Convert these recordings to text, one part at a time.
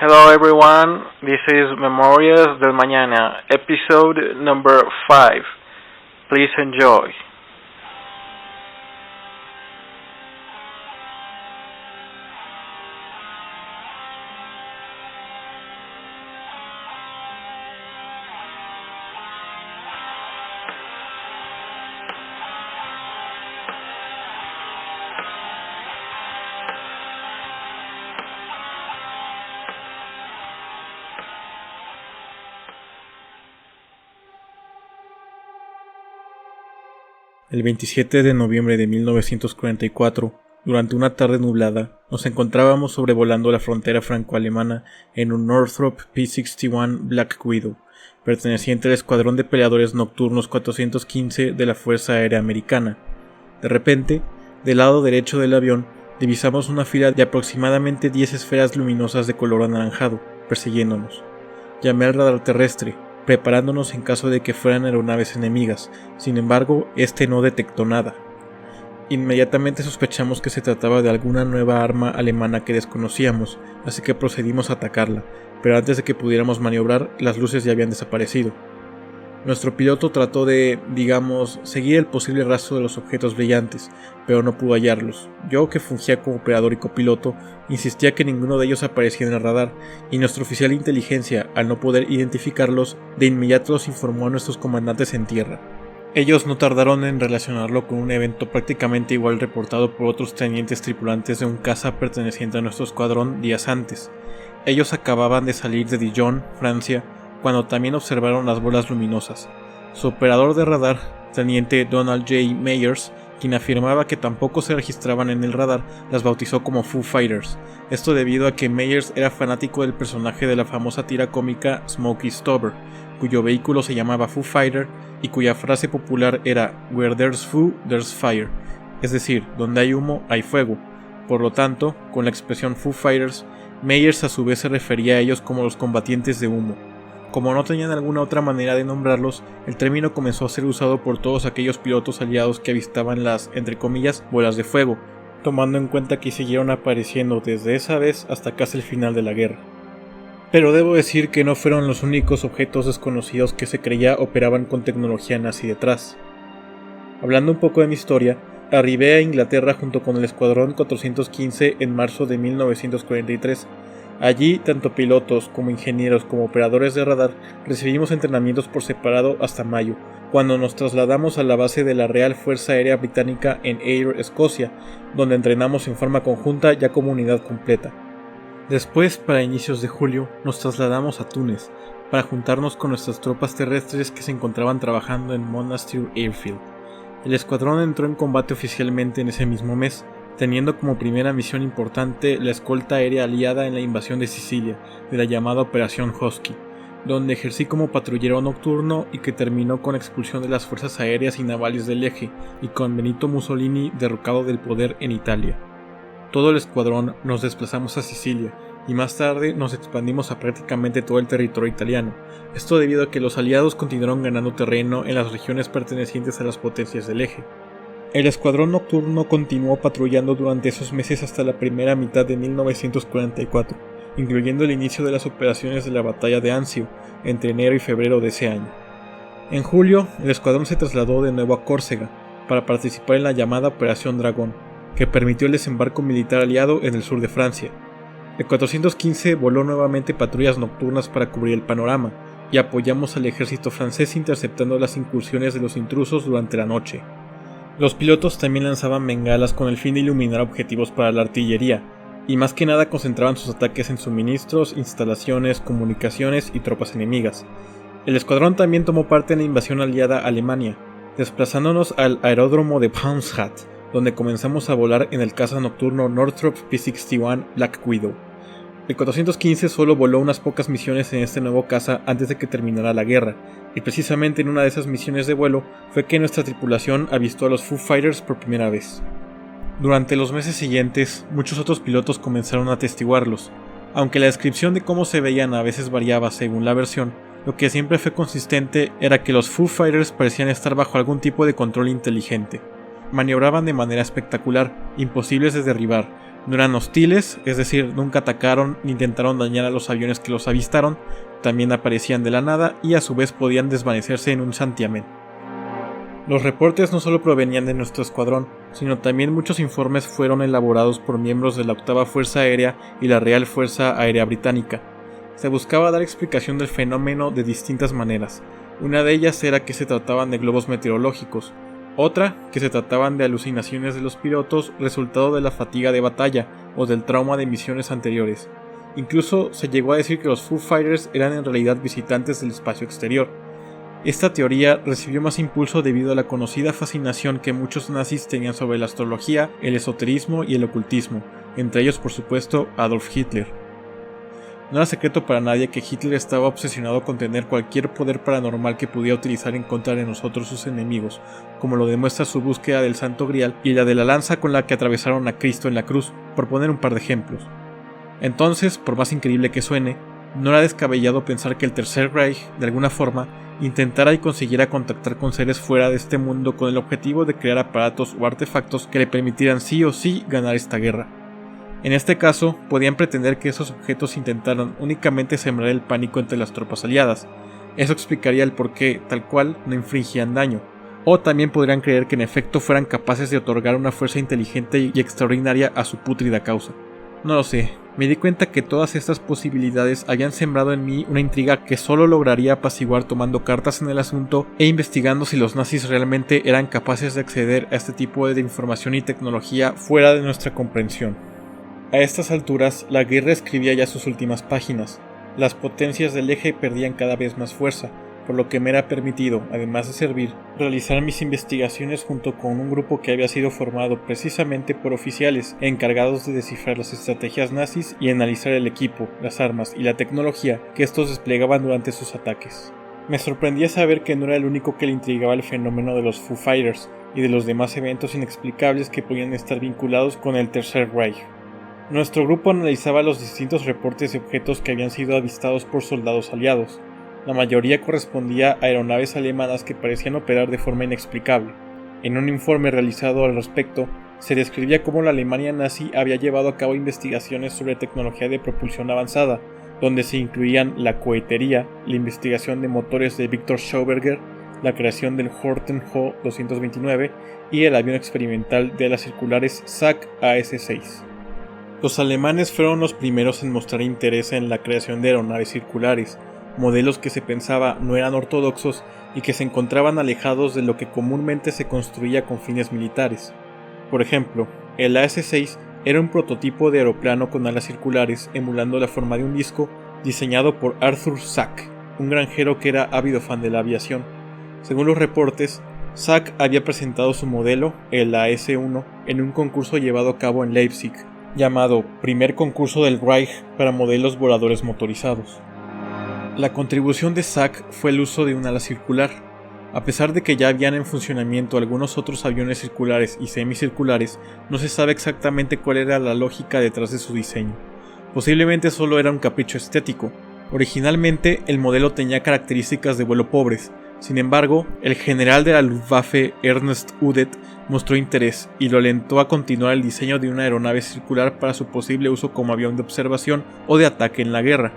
Hello everyone, this is Memorias del Mañana, episode number 5. Please enjoy. El 27 de noviembre de 1944, durante una tarde nublada, nos encontrábamos sobrevolando la frontera franco-alemana en un Northrop P-61 Black Widow, perteneciente al Escuadrón de Peleadores Nocturnos 415 de la Fuerza Aérea Americana. De repente, del lado derecho del avión, divisamos una fila de aproximadamente 10 esferas luminosas de color anaranjado, persiguiéndonos. Llamé al radar terrestre, preparándonos en caso de que fueran aeronaves enemigas. Sin embargo, este no detectó nada. Inmediatamente sospechamos que se trataba de alguna nueva arma alemana que desconocíamos, así que procedimos a atacarla, pero antes de que pudiéramos maniobrar, las luces ya habían desaparecido. Nuestro piloto trató de, seguir el posible rastro de los objetos brillantes, pero no pudo hallarlos. Yo, que fungía como operador y copiloto, insistía que ninguno de ellos aparecía en el radar, y nuestro oficial de inteligencia, al no poder identificarlos, de inmediato los informó a nuestros comandantes en tierra. Ellos no tardaron en relacionarlo con un evento prácticamente igual reportado por otros tenientes tripulantes de un caza perteneciente a nuestro escuadrón días antes. Ellos acababan de salir de Dijon, Francia, cuando también observaron las bolas luminosas. Su operador de radar, teniente Donald J. Meyers, quien afirmaba que tampoco se registraban en el radar, las bautizó como Foo Fighters. Esto debido a que Meyers era fanático del personaje de la famosa tira cómica Smokey Stubber, cuyo vehículo se llamaba Foo Fighter y cuya frase popular era "Where there's Foo, there's fire", es decir, donde hay humo, hay fuego. Por lo tanto, con la expresión Foo Fighters, Meyers a su vez se refería a ellos como los combatientes de humo. Como no tenían alguna otra manera de nombrarlos, el término comenzó a ser usado por todos aquellos pilotos aliados que avistaban las, entre comillas, bolas de fuego, tomando en cuenta que siguieron apareciendo desde esa vez hasta casi el final de la guerra. Pero debo decir que no fueron los únicos objetos desconocidos que se creía operaban con tecnología nazi detrás. Hablando un poco de mi historia, arribé a Inglaterra junto con el Escuadrón 415 en marzo de 1943. Allí, tanto pilotos como ingenieros como operadores de radar recibimos entrenamientos por separado hasta mayo, cuando nos trasladamos a la base de la Real Fuerza Aérea Británica en Ayr, Escocia, donde entrenamos en forma conjunta ya como unidad completa. Después, para inicios de julio, nos trasladamos a Túnez, para juntarnos con nuestras tropas terrestres que se encontraban trabajando en Monastir Airfield. El escuadrón entró en combate oficialmente en ese mismo mes, teniendo como primera misión importante la escolta aérea aliada en la invasión de Sicilia, de la llamada Operación Husky, donde ejercí como patrullero nocturno y que terminó con la expulsión de las fuerzas aéreas y navales del Eje y con Benito Mussolini derrocado del poder en Italia. Todo el escuadrón nos desplazamos a Sicilia y más tarde nos expandimos a prácticamente todo el territorio italiano, esto debido a que los aliados continuaron ganando terreno en las regiones pertenecientes a las potencias del Eje. El escuadrón nocturno continuó patrullando durante esos meses hasta la primera mitad de 1944, incluyendo el inicio de las operaciones de la batalla de Anzio, entre enero y febrero de ese año. En julio, el escuadrón se trasladó de nuevo a Córcega, para participar en la llamada Operación Dragón, que permitió el desembarco militar aliado en el sur de Francia. El 415 voló nuevamente patrullas nocturnas para cubrir el panorama, y apoyamos al ejército francés interceptando las incursiones de los intrusos durante la noche. Los pilotos también lanzaban bengalas con el fin de iluminar objetivos para la artillería, y más que nada concentraban sus ataques en suministros, instalaciones, comunicaciones y tropas enemigas. El escuadrón también tomó parte en la invasión aliada a Alemania, desplazándonos al aeródromo de Palmstadt, donde comenzamos a volar en el caza nocturno Northrop P-61 Black Widow. El 415 solo voló unas pocas misiones en este nuevo caza antes de que terminara la guerra, y precisamente en una de esas misiones de vuelo fue que nuestra tripulación avistó a los Foo Fighters por primera vez. Durante los meses siguientes, muchos otros pilotos comenzaron a atestiguarlos. Aunque la descripción de cómo se veían a veces variaba según la versión, lo que siempre fue consistente era que los Foo Fighters parecían estar bajo algún tipo de control inteligente. Maniobraban de manera espectacular, imposibles de derribar, No eran hostiles, es decir, nunca atacaron ni intentaron dañar a los aviones que los avistaron, también aparecían de la nada y a su vez podían desvanecerse en un santiamén. Los reportes no solo provenían de nuestro escuadrón, sino también muchos informes fueron elaborados por miembros de la Octava Fuerza Aérea y la Real Fuerza Aérea Británica. Se buscaba dar explicación del fenómeno de distintas maneras. Una de ellas era que se trataban de globos meteorológicos, otra que se trataban de alucinaciones de los pilotos resultado de la fatiga de batalla o del trauma de misiones anteriores. Incluso se llegó a decir que los Foo Fighters eran en realidad visitantes del espacio exterior. Esta teoría recibió más impulso debido a la conocida fascinación que muchos nazis tenían sobre la astrología, el esoterismo y el ocultismo, entre ellos por supuesto Adolf Hitler. No era secreto para nadie que Hitler estaba obsesionado con tener cualquier poder paranormal que pudiera utilizar en contra de nosotros sus enemigos, como lo demuestra su búsqueda del Santo Grial y la de la lanza con la que atravesaron a Cristo en la cruz, por poner un par de ejemplos. Entonces, por más increíble que suene, no era descabellado pensar que el Tercer Reich, de alguna forma, intentara y consiguiera contactar con seres fuera de este mundo con el objetivo de crear aparatos o artefactos que le permitieran sí o sí ganar esta guerra. En este caso, podían pretender que esos objetos intentaran únicamente sembrar el pánico entre las tropas aliadas. Eso explicaría el por qué, tal cual, no infringían daño. O también podrían creer que en efecto fueran capaces de otorgar una fuerza inteligente y extraordinaria a su pútrida causa. No lo sé, me di cuenta que todas estas posibilidades habían sembrado en mí una intriga que solo lograría apaciguar tomando cartas en el asunto e investigando si los nazis realmente eran capaces de acceder a este tipo de información y tecnología fuera de nuestra comprensión. A estas alturas, la guerra escribía ya sus últimas páginas. Las potencias del eje perdían cada vez más fuerza, por lo que me era permitido, además de servir, realizar mis investigaciones junto con un grupo que había sido formado precisamente por oficiales encargados de descifrar las estrategias nazis y analizar el equipo, las armas y la tecnología que estos desplegaban durante sus ataques. Me sorprendía saber que no era el único que le intrigaba el fenómeno de los Foo Fighters y de los demás eventos inexplicables que podían estar vinculados con el Tercer Reich. Nuestro grupo analizaba los distintos reportes de objetos que habían sido avistados por soldados aliados. La mayoría correspondía a aeronaves alemanas que parecían operar de forma inexplicable. En un informe realizado al respecto, se describía cómo la Alemania nazi había llevado a cabo investigaciones sobre tecnología de propulsión avanzada, donde se incluían la cohetería, la investigación de motores de Victor Schauberger, la creación del Horten Ho 229 y el avión experimental de alas circulares SAC AS-6. Los alemanes fueron los primeros en mostrar interés en la creación de aeronaves circulares, modelos que se pensaba no eran ortodoxos y que se encontraban alejados de lo que comúnmente se construía con fines militares. Por ejemplo, el AS-6 era un prototipo de aeroplano con alas circulares emulando la forma de un disco diseñado por Arthur Sack, un granjero que era ávido fan de la aviación. Según los reportes, Sack había presentado su modelo, el AS-1, en un concurso llevado a cabo en Leipzig, llamado Primer Concurso del Reich para Modelos Voladores Motorizados. La contribución de Sack fue el uso de un ala circular. A pesar de que ya habían en funcionamiento algunos otros aviones circulares y semicirculares, no se sabe exactamente cuál era la lógica detrás de su diseño. Posiblemente solo era un capricho estético. Originalmente, el modelo tenía características de vuelo pobres. Sin embargo, el general de la Luftwaffe Ernst Udet mostró interés y lo alentó a continuar el diseño de una aeronave circular para su posible uso como avión de observación o de ataque en la guerra.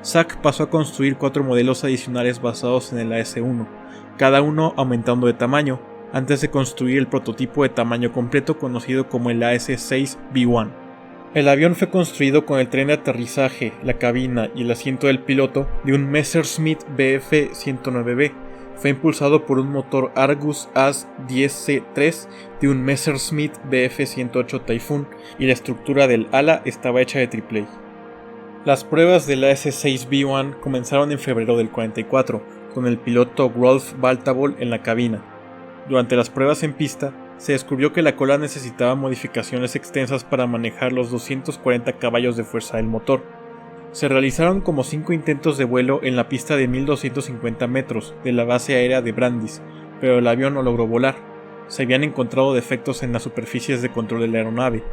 Sack pasó a construir 4 modelos adicionales basados en el AS-1, cada uno aumentando de tamaño, antes de construir el prototipo de tamaño completo conocido como el AS-6B1. El avión fue construido con el tren de aterrizaje, la cabina y el asiento del piloto de un Messerschmitt Bf-109B. Fue impulsado por un motor Argus AS-10C3 de un Messerschmitt Bf-108 Typhoon y la estructura del ala estaba hecha de AAA. Las pruebas del AS-6B1 comenzaron en febrero del 44, con el piloto Rolf Baltabol en la cabina. Durante las pruebas en pista, se descubrió que la cola necesitaba modificaciones extensas para manejar los 240 caballos de fuerza del motor. Se realizaron como 5 intentos de vuelo en la pista de 1250 metros de la base aérea de Brandis, pero el avión no logró volar. Se habían encontrado defectos en las superficies de control de la aeronave.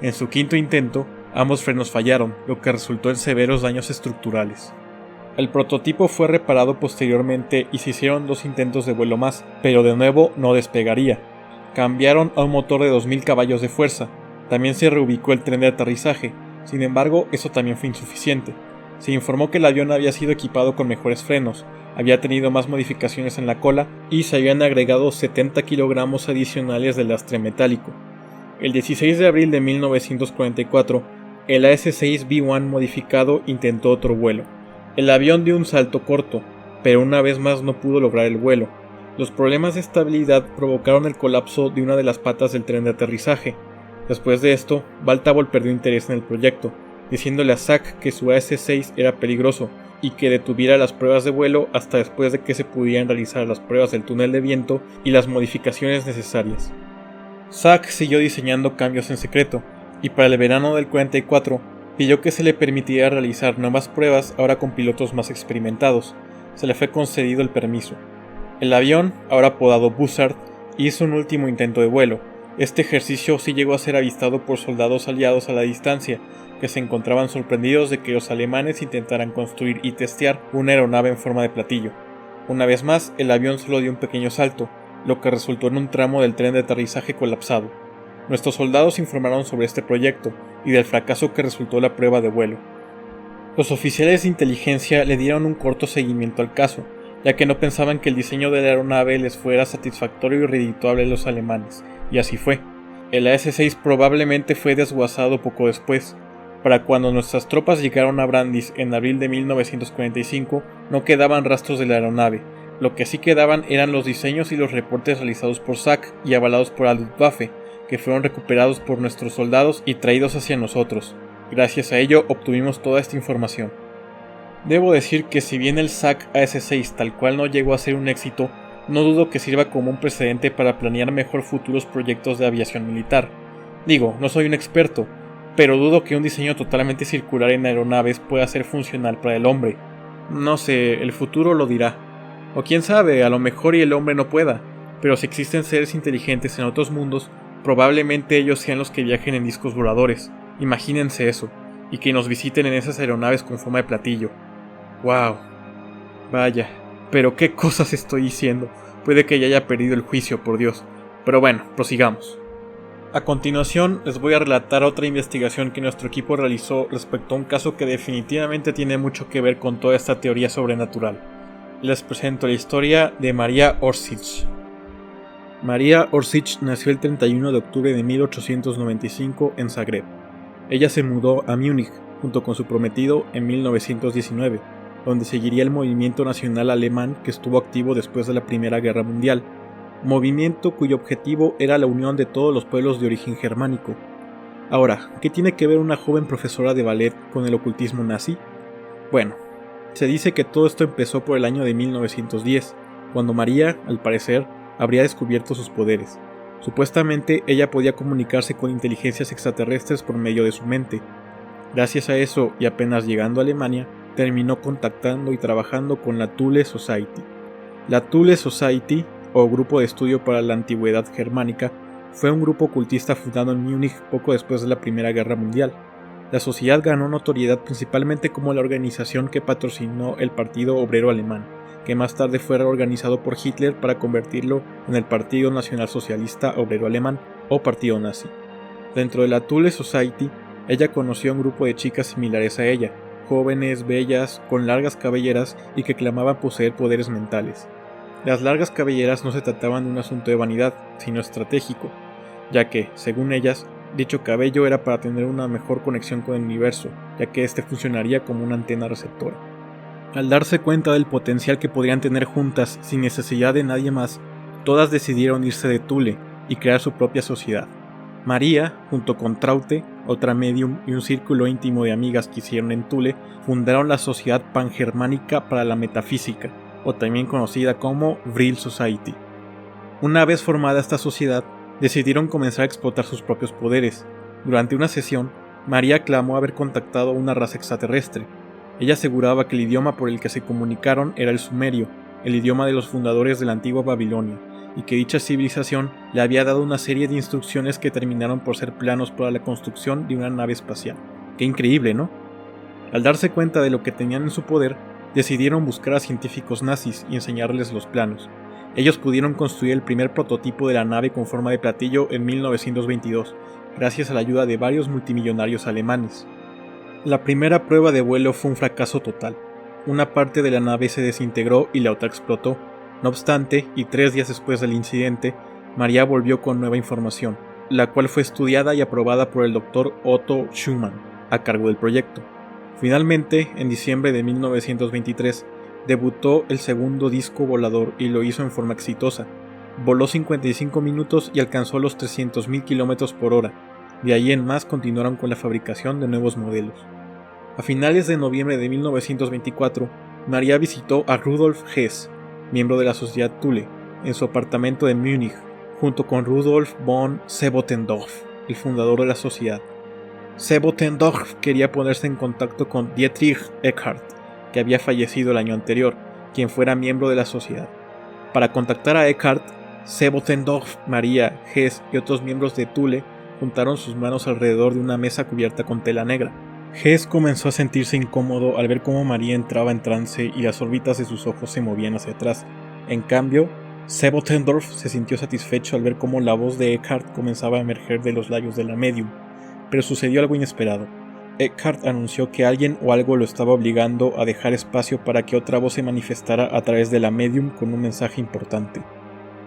En su quinto intento, ambos frenos fallaron, lo que resultó en severos daños estructurales. El prototipo fue reparado posteriormente y se hicieron 2 intentos de vuelo más, pero de nuevo no despegaría. Cambiaron a un motor de 2000 caballos de fuerza. También se reubicó el tren de aterrizaje, sin embargo, eso también fue insuficiente. Se informó que el avión había sido equipado con mejores frenos, había tenido más modificaciones en la cola y se habían agregado 70 kilogramos adicionales de lastre metálico. El 16 de abril de 1944, el AS-6B-1 modificado intentó otro vuelo. El avión dio un salto corto, pero una vez más no pudo lograr el vuelo. Los problemas de estabilidad provocaron el colapso de una de las patas del tren de aterrizaje. Después de esto, Baltabol perdió interés en el proyecto, diciéndole a Zack que su AS-6 era peligroso y que detuviera las pruebas de vuelo hasta después de que se pudieran realizar las pruebas del túnel de viento y las modificaciones necesarias. Zack siguió diseñando cambios en secreto, y para el verano del 44 pidió que se le permitiera realizar nuevas pruebas ahora con pilotos más experimentados. Se le fue concedido el permiso. El avión, ahora apodado Bussard, hizo un último intento de vuelo. Este ejercicio sí llegó a ser avistado por soldados aliados a la distancia, que se encontraban sorprendidos de que los alemanes intentaran construir y testear una aeronave en forma de platillo. Una vez más, el avión solo dio un pequeño salto, lo que resultó en un tramo del tren de aterrizaje colapsado. Nuestros soldados informaron sobre este proyecto y del fracaso que resultó la prueba de vuelo. Los oficiales de inteligencia le dieron un corto seguimiento al caso, ya que no pensaban que el diseño de la aeronave les fuera satisfactorio y redituable a los alemanes, y así fue. El AS-6 probablemente fue desguazado poco después. Para cuando nuestras tropas llegaron a Brandis en abril de 1945, no quedaban rastros de la aeronave. Lo que sí quedaban eran los diseños y los reportes realizados por Zack y avalados por la Luftwaffe, que fueron recuperados por nuestros soldados y traídos hacia nosotros. Gracias a ello obtuvimos toda esta información. Debo decir que si bien el Zack AS-6 tal cual no llegó a ser un éxito, no dudo que sirva como un precedente para planear mejor futuros proyectos de aviación militar. Digo, no soy un experto, pero dudo que un diseño totalmente circular en aeronaves pueda ser funcional para el hombre. No sé, el futuro lo dirá. O quién sabe, a lo mejor y el hombre no pueda, pero si existen seres inteligentes en otros mundos, probablemente ellos sean los que viajen en discos voladores. Imagínense eso, y que nos visiten en esas aeronaves con forma de platillo. ¡Wow! Vaya, pero qué cosas estoy diciendo. Puede que ya haya perdido el juicio, por Dios. Pero bueno, prosigamos. A continuación les voy a relatar otra investigación que nuestro equipo realizó respecto a un caso que definitivamente tiene mucho que ver con toda esta teoría sobrenatural. Les presento la historia de Maria Orsic. Maria Orsic nació el 31 de octubre de 1895 en Zagreb. Ella se mudó a Múnich junto con su prometido en 1919, donde seguiría el movimiento nacional alemán que estuvo activo después de la Primera Guerra Mundial, movimiento cuyo objetivo era la unión de todos los pueblos de origen germánico. Ahora, ¿qué tiene que ver una joven profesora de ballet con el ocultismo nazi? Bueno, se dice que todo esto empezó por el año de 1910, cuando María, al parecer, habría descubierto sus poderes. Supuestamente ella podía comunicarse con inteligencias extraterrestres por medio de su mente. Gracias a eso, y apenas llegando a Alemania, terminó contactando y trabajando con la Thule Society. La Thule Society, o Grupo de Estudio para la Antigüedad Germánica, fue un grupo ocultista fundado en Múnich poco después de la Primera Guerra Mundial. La sociedad ganó notoriedad principalmente como la organización que patrocinó el Partido Obrero Alemán, que más tarde fue reorganizado por Hitler para convertirlo en el Partido Nacional Socialista Obrero Alemán, o Partido Nazi. Dentro de la Thule Society, ella conoció a un grupo de chicas similares a ella, jóvenes, bellas, con largas cabelleras y que clamaban poseer poderes mentales. Las largas cabelleras no se trataban de un asunto de vanidad, sino estratégico, ya que, según ellas, dicho cabello era para tener una mejor conexión con el universo, ya que este funcionaría como una antena receptora. Al darse cuenta del potencial que podrían tener juntas sin necesidad de nadie más, todas decidieron irse de Thule y crear su propia sociedad. María, junto con Traute, otra medium y un círculo íntimo de amigas que hicieron en Thule, fundaron la Sociedad Pangermánica para la Metafísica, o también conocida como Vril Society. Una vez formada esta sociedad, decidieron comenzar a explotar sus propios poderes. Durante una sesión, María clamó haber contactado a una raza extraterrestre. Ella aseguraba que el idioma por el que se comunicaron era el sumerio, el idioma de los fundadores de la antigua Babilonia, y que dicha civilización le había dado una serie de instrucciones que terminaron por ser planos para la construcción de una nave espacial. ¡Qué increíble!, ¿no? Al darse cuenta de lo que tenían en su poder, decidieron buscar a científicos nazis y enseñarles los planos. Ellos pudieron construir el primer prototipo de la nave con forma de platillo en 1922, gracias a la ayuda de varios multimillonarios alemanes. La primera prueba de vuelo fue un fracaso total. Una parte de la nave se desintegró y la otra explotó. No obstante, y 3 días después del incidente, María volvió con nueva información, la cual fue estudiada y aprobada por el Dr. Otto Schumann, a cargo del proyecto. Finalmente, en diciembre de 1923, debutó el segundo disco volador y lo hizo en forma exitosa. Voló 55 minutos y alcanzó los 300.000 km por hora. De ahí en más continuaron con la fabricación de nuevos modelos. A finales de noviembre de 1924, María visitó a Rudolf Hess, miembro de la Sociedad Thule, en su apartamento de Múnich, junto con Rudolf von Sebottendorf, el fundador de la sociedad. Sebottendorf quería ponerse en contacto con Dietrich Eckart, que había fallecido el año anterior, quien fuera miembro de la sociedad. Para contactar a Eckart, Sebottendorf, María, Hess y otros miembros de Thule juntaron sus manos alrededor de una mesa cubierta con tela negra. Hess comenzó a sentirse incómodo al ver cómo María entraba en trance y las órbitas de sus ojos se movían hacia atrás. En cambio, Sebottendorf se sintió satisfecho al ver cómo la voz de Eckart comenzaba a emerger de los labios de la medium. Pero sucedió algo inesperado. Eckart anunció que alguien o algo lo estaba obligando a dejar espacio para que otra voz se manifestara a través de la medium con un mensaje importante.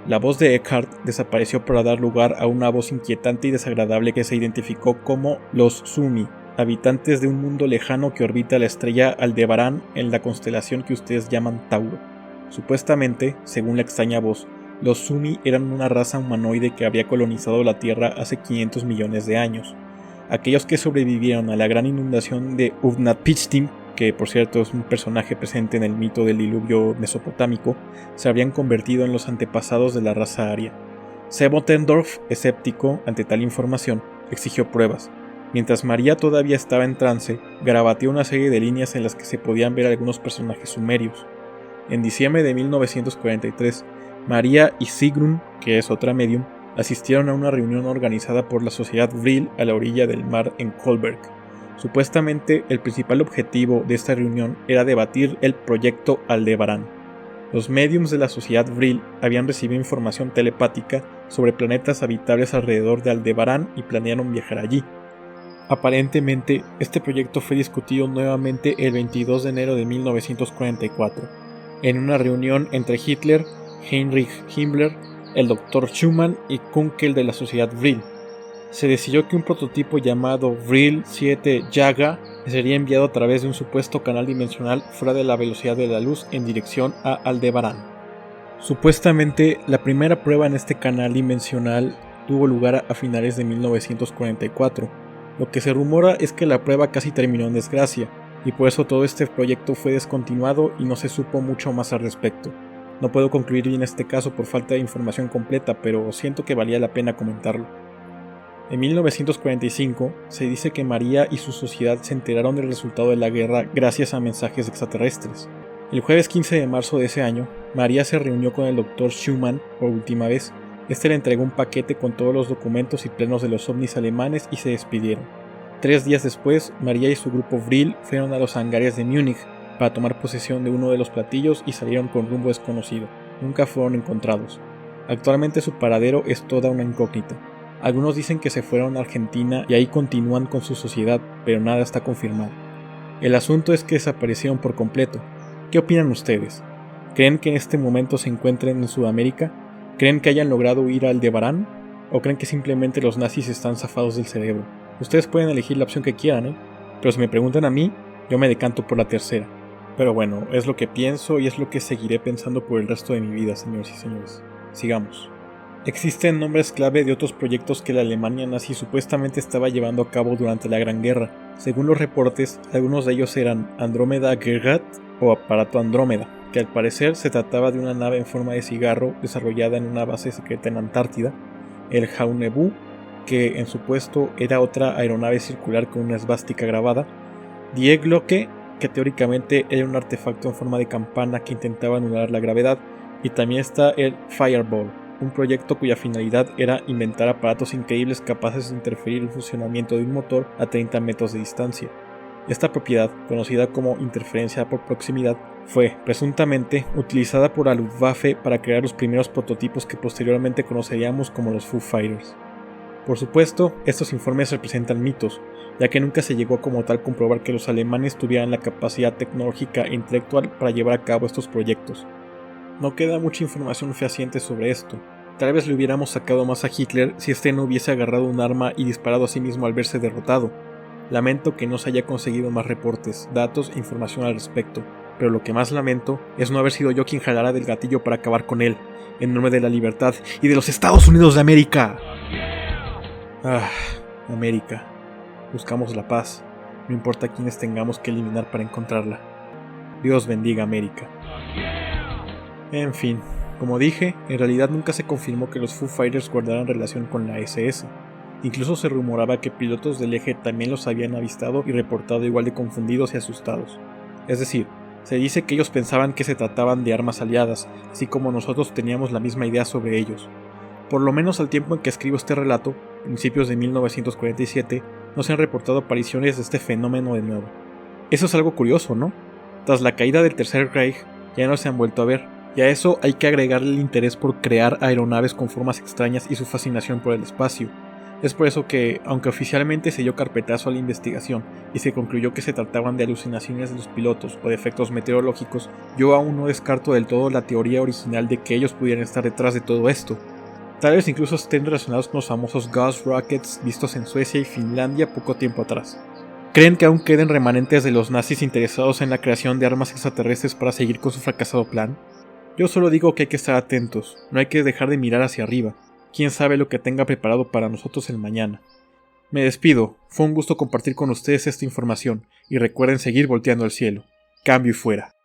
La voz de Eckart desapareció para dar lugar a una voz inquietante y desagradable que se identificó como los Sumi, habitantes de un mundo lejano que orbita la estrella Aldebarán en la constelación que ustedes llaman Tauro. Supuestamente, según la extraña voz, los Sumi eran una raza humanoide que había colonizado la Tierra hace 500 millones de años. Aquellos que sobrevivieron a la gran inundación de Utnapishtim, que por cierto es un personaje presente en el mito del diluvio mesopotámico, se habrían convertido en los antepasados de la raza aria. Sebottendorf, escéptico ante tal información, exigió pruebas. Mientras María todavía estaba en trance, garabateó una serie de líneas en las que se podían ver algunos personajes sumerios. En diciembre de 1943, María y Sigrun, que es otra medium, asistieron a una reunión organizada por la Sociedad Vril a la orilla del mar en Kolberg. Supuestamente, el principal objetivo de esta reunión era debatir el proyecto Aldebarán. Los médiums de la Sociedad Vril habían recibido información telepática sobre planetas habitables alrededor de Aldebarán y planearon viajar allí. Aparentemente, este proyecto fue discutido nuevamente el 22 de enero de 1944, en una reunión entre Hitler, Heinrich Himmler, el Dr. Schumann y Kunkel de la Sociedad Vril. Se decidió que un prototipo llamado Vril 7 Jaga sería enviado a través de un supuesto canal dimensional fuera de la velocidad de la luz en dirección a Aldebarán. Supuestamente, la primera prueba en este canal dimensional tuvo lugar a finales de 1944. Lo que se rumora es que la prueba casi terminó en desgracia, y por eso todo este proyecto fue descontinuado y no se supo mucho más al respecto. No puedo concluir bien este caso por falta de información completa, pero siento que valía la pena comentarlo. En 1945 se dice que María y su sociedad se enteraron del resultado de la guerra gracias a mensajes extraterrestres. El jueves 15 de marzo de ese año, María se reunió con el Dr. Schumann por última vez. Este le entregó un paquete con todos los documentos y planos de los ovnis alemanes y se despidieron. 3 días después, María y su grupo Vril fueron a los hangares de Múnich para tomar posesión de uno de los platillos y salieron con rumbo desconocido. Nunca fueron encontrados. Actualmente su paradero es toda una incógnita. Algunos dicen que se fueron a Argentina y ahí continúan con su sociedad, pero nada está confirmado. El asunto es que desaparecieron por completo. ¿Qué opinan ustedes? ¿Creen que en este momento se encuentren en Sudamérica? ¿Creen que hayan logrado huir a Aldebarán? ¿O creen que simplemente los nazis están zafados del cerebro? Ustedes pueden elegir la opción que quieran, pero si me preguntan a mí, yo me decanto por la tercera. Pero bueno, es lo que pienso y es lo que seguiré pensando por el resto de mi vida, señores y señores. Sigamos. Existen nombres clave de otros proyectos que la Alemania nazi supuestamente estaba llevando a cabo durante la Gran Guerra. Según los reportes, algunos de ellos eran Andrómeda Gerät o aparato Andrómeda, que al parecer se trataba de una nave en forma de cigarro desarrollada en una base secreta en Antártida, el Jaunebu, que en su puesto era otra aeronave circular con una esvástica grabada, Die Glocke, que teóricamente era un artefacto en forma de campana que intentaba anular la gravedad, y también está el Fireball, un proyecto cuya finalidad era inventar aparatos increíbles capaces de interferir el funcionamiento de un motor a 30 metros de distancia. Esta propiedad, conocida como interferencia por proximidad, fue, presuntamente, utilizada por la Luftwaffe para crear los primeros prototipos que posteriormente conoceríamos como los Foo Fighters. Por supuesto, estos informes representan mitos, ya que nunca se llegó como tal comprobar que los alemanes tuvieran la capacidad tecnológica e intelectual para llevar a cabo estos proyectos. No queda mucha información fehaciente sobre esto. Tal vez le hubiéramos sacado más a Hitler si este no hubiese agarrado un arma y disparado a sí mismo al verse derrotado. Lamento que no se haya conseguido más reportes, datos e información al respecto, pero lo que más lamento es no haber sido yo quien jalara del gatillo para acabar con él, en nombre de la libertad y de los Estados Unidos de América. América. Buscamos la paz, no importa quiénes tengamos que eliminar para encontrarla. Dios bendiga América. En fin, como dije, en realidad nunca se confirmó que los Foo Fighters guardaran relación con la SS. Incluso se rumoraba que pilotos del eje también los habían avistado y reportado igual de confundidos y asustados. Es decir, se dice que ellos pensaban que se trataban de armas aliadas, así como nosotros teníamos la misma idea sobre ellos. Por lo menos al tiempo en que escribo este relato, principios de 1947, no se han reportado apariciones de este fenómeno de nuevo. Eso es algo curioso, ¿no? Tras la caída del Tercer Reich, ya no se han vuelto a ver, y a eso hay que agregarle el interés por crear aeronaves con formas extrañas y su fascinación por el espacio. Es por eso que, aunque oficialmente se dio carpetazo a la investigación y se concluyó que se trataban de alucinaciones de los pilotos o de efectos meteorológicos, yo aún no descarto del todo la teoría original de que ellos pudieran estar detrás de todo esto. Tal vez incluso estén relacionados con los famosos Ghost Rockets vistos en Suecia y Finlandia poco tiempo atrás. ¿Creen que aún queden remanentes de los nazis interesados en la creación de armas extraterrestres para seguir con su fracasado plan? Yo solo digo que hay que estar atentos, no hay que dejar de mirar hacia arriba. Quién sabe lo que tenga preparado para nosotros el mañana. Me despido, fue un gusto compartir con ustedes esta información, y recuerden seguir volteando al cielo. Cambio y fuera.